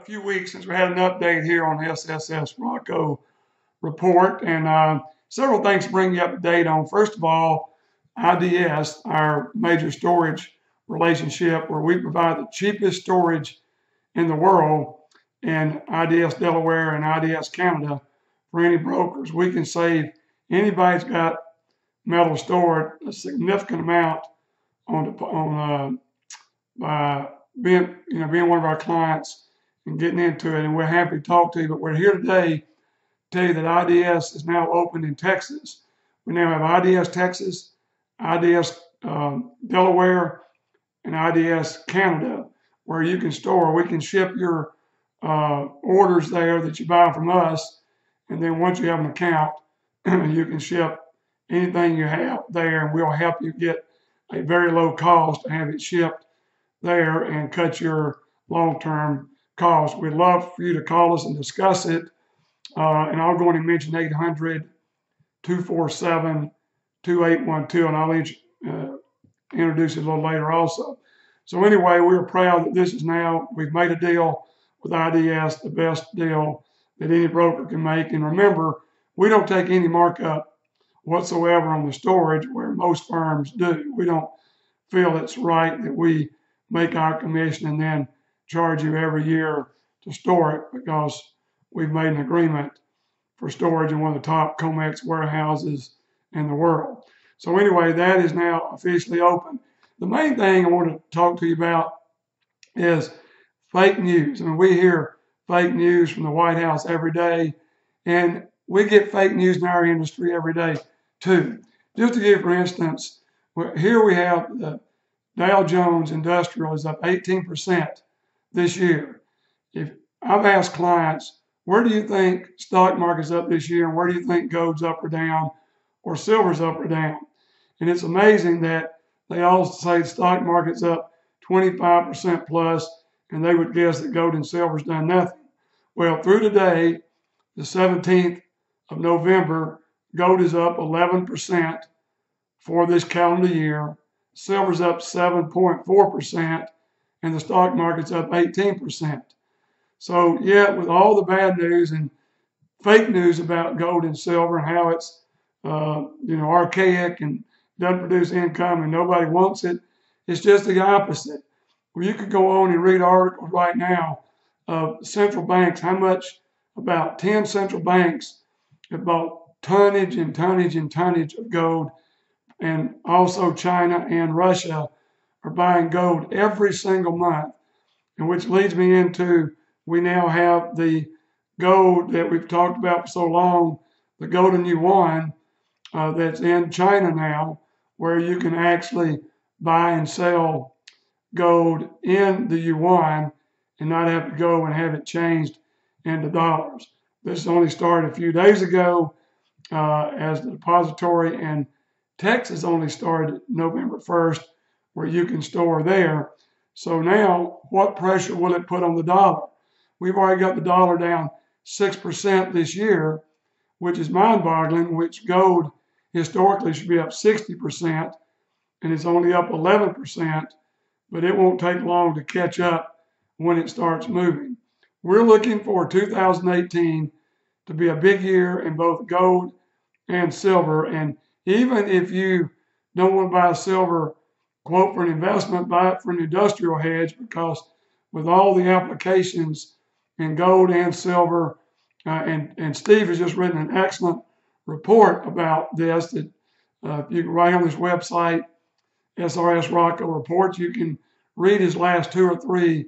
few weeks since we had an update here on the SSS Rocco report, and several things to bring you up to date on. First of all, IDS, our major storage relationship, where we provide the cheapest storage in the world in IDS Delaware and IDS Canada for any brokers. We can save anybody's got metal stored a significant amount on by being one of our clients and getting into it. And we're happy to talk to you. But we're here today to tell you that IDS is now open in Texas. We now have IDS Texas, IDS Delaware, and IDS Canada, where you can store. We can ship your orders there that you buy from us, and then once you have an account, you can ship anything you have there, and we'll help you get a very low cost to have it shipped there and cut your long-term costs. We'd love for you to call us and discuss it, and I'll go in and mention 800-247-2812, and I'll introduce it a little later also. So anyway, we're proud that this is now, we've made a deal with IDS, the best deal that any broker can make. And remember, we don't take any markup whatsoever on the storage where most firms do. We don't feel it's right that we make our commission and then charge you every year to store it, because we've made an agreement for storage in one of the top COMEX warehouses in the world. So anyway, that is now officially open. The main thing I want to talk to you about is fake news. I mean, we hear fake news from the White House every day, and we get fake news in our industry every day too. Just to give, for instance, here we have the Dow Jones Industrial is up 18% this year. If I've asked clients, where do you think stock market's up this year, and where do you think gold's up or down, or silver's up or down? And it's amazing that they all say the stock market's up 25% plus, and they would guess that gold and silver's done nothing. Well, through today, the 17th of November, gold is up 11% for this calendar year. Silver's up 7.4%, and the stock market's up 18%. So, yeah, with all the bad news and fake news about gold and silver and how it's, archaic and doesn't produce income and nobody wants it, it's just the opposite. Well, you could go on and read articles right now of central banks, how much about 10 central banks have bought tonnage and tonnage and tonnage of gold, and also China and Russia are buying gold every single month, and which leads me into, we now have the gold that we've talked about for so long, the golden yuan that's in China now, where you can actually buy and sell gold in the yuan and not have to go and have it changed into dollars. This only started a few days ago as the depository, and Texas only started November 1st, where you can store there. So now, what pressure will it put on the dollar? We've already got the dollar down 6% this year, which is mind-boggling, which gold historically should be up 60%, and it's only up 11%, but it won't take long to catch up when it starts moving. We're looking for 2018 to be a big year in both gold and silver, and even if you don't want to buy silver, quote, for an investment, buy it for an industrial hedge, because with all the applications in gold and silver, and Steve has just written an excellent report about this that you can write on this website, SRS Rocco Reports. You can read his last 2 or 3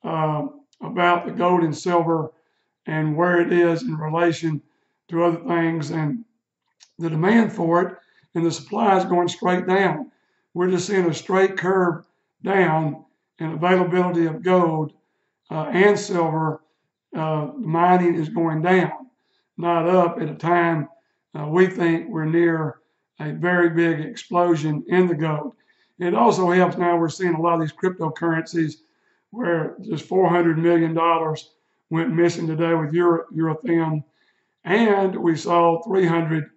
about the gold and silver and where it is in relation to other things and the demand for it, and the supply is going straight down. We're just seeing a straight curve down in availability of gold and silver. Mining is going down, not up, at a time we think we're near a very big explosion in the gold. It also helps now, we're seeing a lot of these cryptocurrencies where just $400 million went missing today with Ethereum, and we saw 300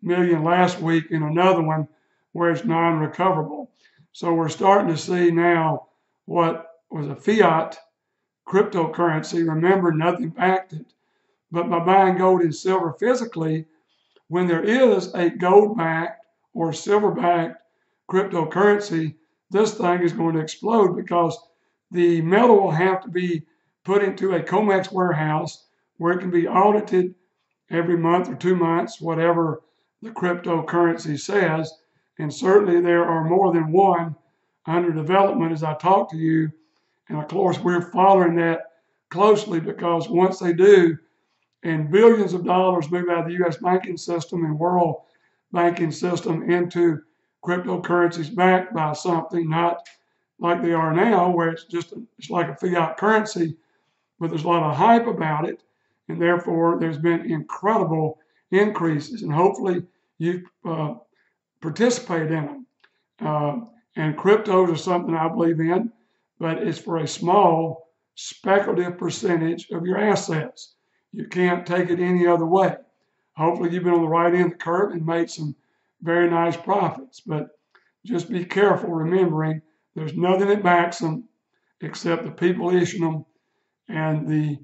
million last week in another one where it's non-recoverable. So we're starting to see now what was a fiat cryptocurrency, remember nothing backed it. But by buying gold and silver physically, when there is a gold-backed or silver-backed cryptocurrency, this thing is going to explode because the metal will have to be put into a COMEX warehouse where it can be audited every month or 2 months, whatever the cryptocurrency says. And certainly there are more than one under development as I talk to you. And of course, we're following that closely because once they do, and billions of dollars move out of the U.S. banking system and world banking system into cryptocurrencies backed by something, not like they are now, where it's like a fiat currency, but there's a lot of hype about it, and therefore there's been incredible increases, and hopefully you participate in them. And cryptos are something I believe in, but it's for a small speculative percentage of your assets. You can't take it any other way. Hopefully you've been on the right end of the curve and made some very nice profits, but just be careful remembering there's nothing that backs them except the people issuing them and the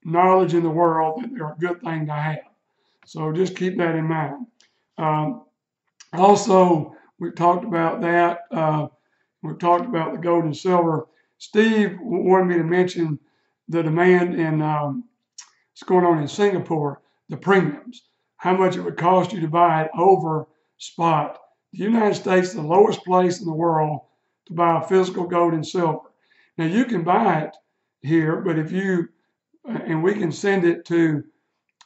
knowledge in the world that they're a good thing to have. So just keep that in mind. Also, we've talked about that. We've talked about the gold and silver. Steve wanted me to mention the demand in what's going on in Singapore, the premiums, how much it would cost you to buy it over spot. The United States is the lowest place in the world to buy physical gold and silver. Now you can buy it here, but if you, and we can send it to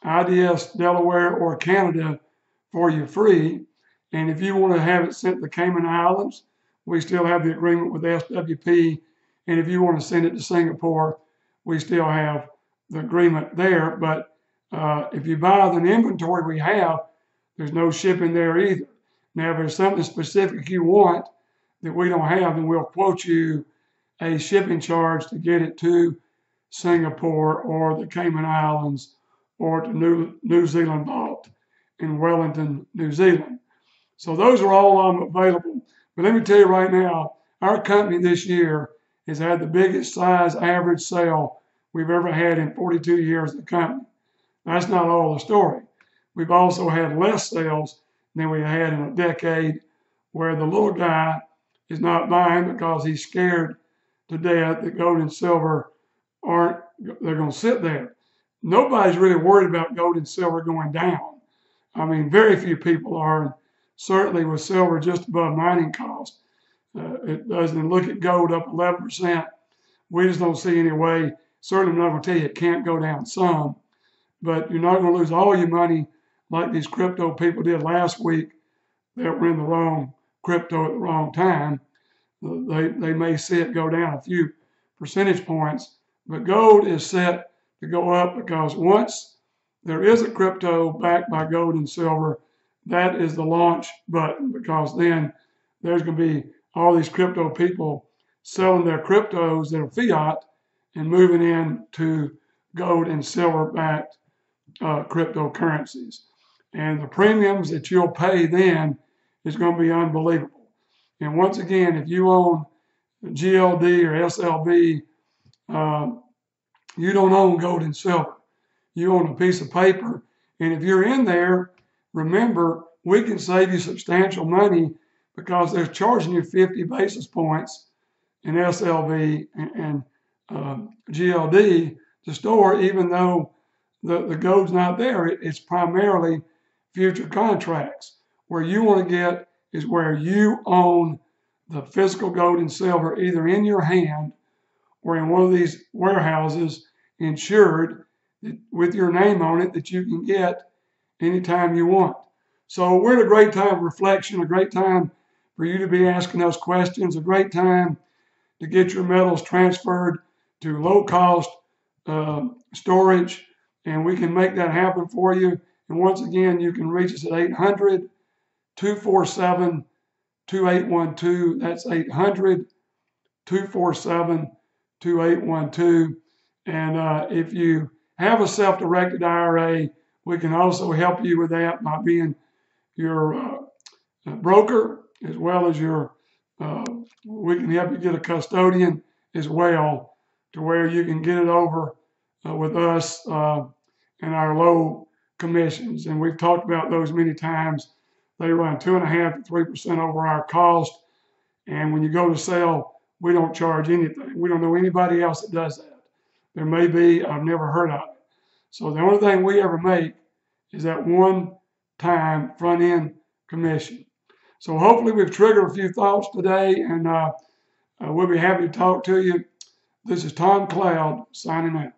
IDS Delaware or Canada for you free. And if you want to have it sent to the Cayman Islands, we still have the agreement with SWP. And if you want to send it to Singapore, we still have the agreement there. But if you buy the inventory we have, there's no shipping there either. Now, if there's something specific you want that we don't have, then we'll quote you a shipping charge to get it to Singapore or the Cayman Islands or to New Zealand Vault in Wellington, New Zealand. So those are all available. But let me tell you right now, our company this year has had the biggest size average sale we've ever had in 42 years of the company. That's not all the story. We've also had less sales than we had in a decade, where the little guy is not buying because he's scared to death that gold and silver they're going to sit there. Nobody's really worried about gold and silver going down. I mean, very few people are. Certainly with silver just above mining cost. It doesn't look at gold up 11%. We just don't see any way. Certainly I'm not going to tell you it can't go down some, but you're not going to lose all your money like these crypto people did last week that were in the wrong crypto at the wrong time. They may see it go down a few percentage points, but gold is set to go up because once there is a crypto backed by gold and silver, that is the launch button, because then there's going to be all these crypto people selling their cryptos that are fiat and moving into gold and silver backed cryptocurrencies. And the premiums that you'll pay then is going to be unbelievable. And once again, if you own GLD or SLB, you don't own gold and silver. You own a piece of paper. And if you're in there, remember, we can save you substantial money because they're charging you 50 basis points in SLV and GLD to store, even though the gold's not there. It's primarily future contracts. Where you want to get is where you own the physical gold and silver either in your hand or in one of these warehouses insured with your name on it that you can get anytime you want. So we're in a great time of reflection, a great time for you to be asking us questions, a great time to get your metals transferred to low-cost storage, and we can make that happen for you. And once again, you can reach us at 800-247-2812. That's 800-247-2812. And if you have a self-directed IRA, we can also help you with that by being your broker, as well as we can help you get a custodian as well to where you can get it over with us and our low commissions. And we've talked about those many times. They run 2.5% to 3% over our cost. And when you go to sell, we don't charge anything. We don't know anybody else that does that. There may be, I've never heard of it. So the only thing we ever make is that one-time front-end commission. So hopefully we've triggered a few thoughts today, and we'll be happy to talk to you. This is Tom Cloud signing out.